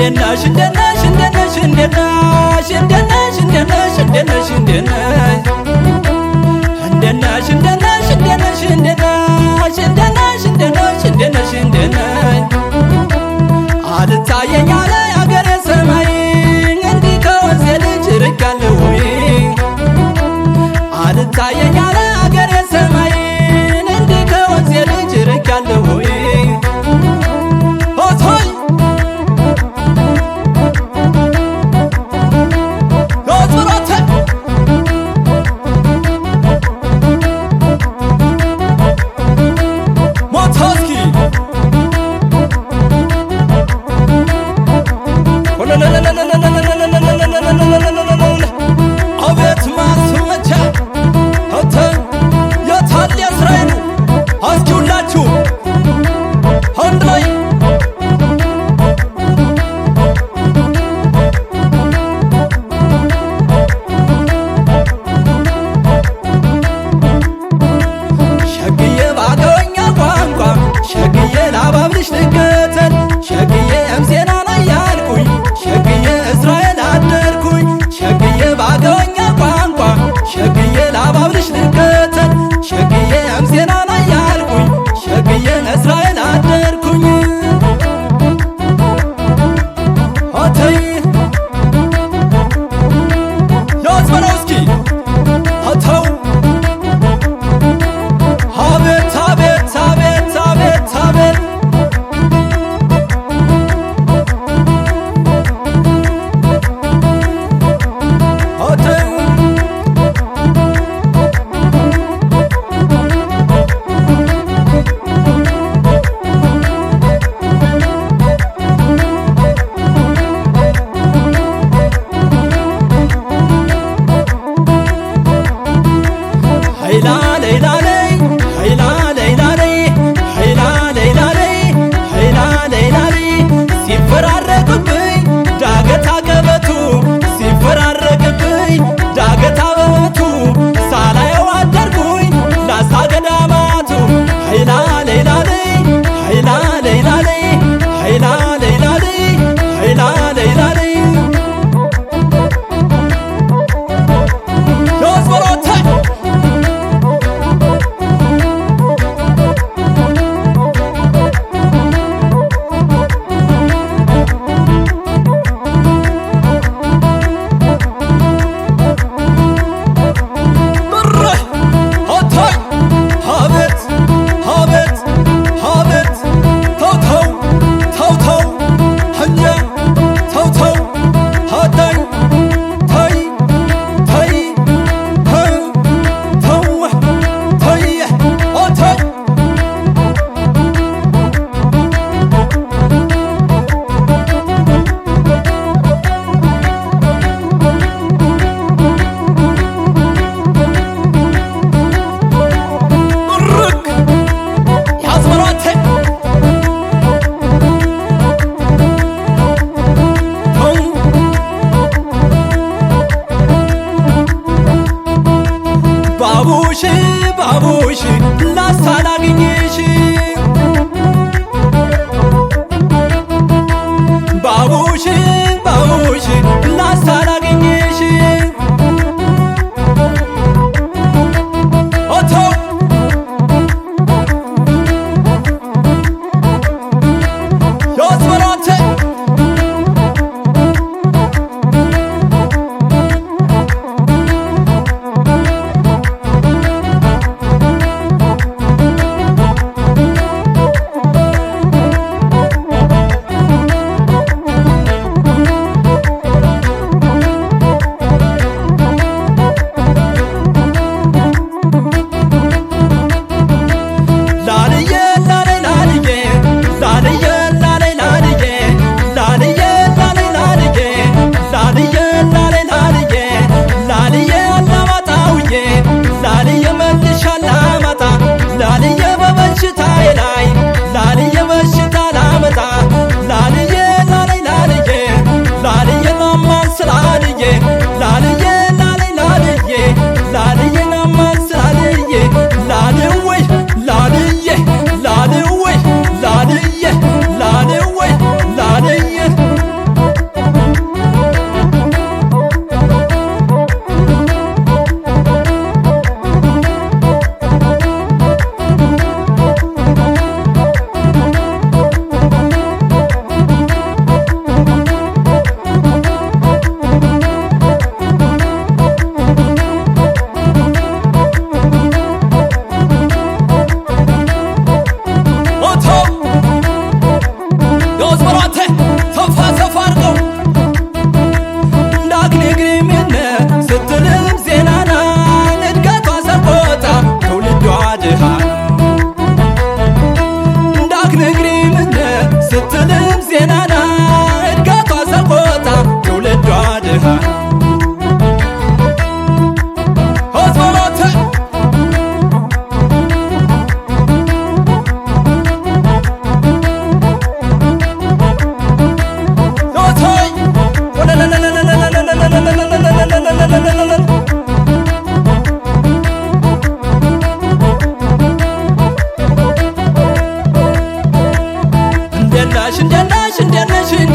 እንደነሽ እንደነሽ እንደነሽ እንደነሽ እንደነሽ እንደነሽ እንደነሽ እንደነሽ እንደነሽ እንደነሽ እንደነሽ እንደነሽ እንደነሽ እንደነሽ እንደነሽ እንደነሽ አልታየኝ አለ ያገሬ ሰማይ እንዲህ ከወንዜ ልጅ ርቄያለሁ ወይ አልታየኝ አለ ያገሬ ሰማይ እንዲህ ከወንዜ ልጅ ርቄያለሁ ወይ አቤት ማስመቻ አንተ የታል የእስራኤሉ እስኪ ሁላችሁ አንድ ላይ ሸግዬ ባገኘ ቋንቋ ሸግዬ ላባብልሽ ልከተል ሸግዬ እምዜና ላይ ያልኩኝ ሸግዬ እስራኤል አደርኩኝ ሸግዬ ባገኘ ቋንቋ ሸግዬ ላባብልሽ ልከተል ሸግዬ እምዜና ላይ ያልኩኝ ሸግዬ እስራኤል አደርኩኝ አተይ ያዝበለው እስኪ አተው አቤት አቤት አቤት አቤት አቤት ሲፈራረቅብኝ ዳገት አቀበቱ ሲፈራረቅብኝ ዳገት አበበቱ ሳላየው አደርኩኝ ላስታ ገዳማቱ ኃይላ ሌላለይ ኃይላ ሌላለይ ኃይላ ሌላለይ ኃይላ ሌላለይ ዮስበሮተ ባቡሽ ባቡሽ ላስታ ላግኝሽ ባቡሽ ባቡሽ ላስታ ላግኝሽ አተው ያዝበራተ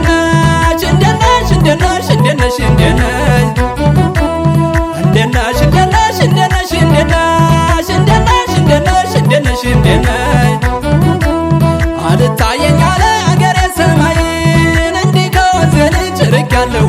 እንደነሽ እንደነሽ እንደነሽ እንደነሽ እንደነሽ እንደነሽ እንደነሽ እንደነሽ እንደነሽ እንደነሽ እንደነሽ እንደነሽ አልታየኝ አለ አገሬ ሰማይን እንዲህ ከወንዝ ልጅ ርቄያለሁ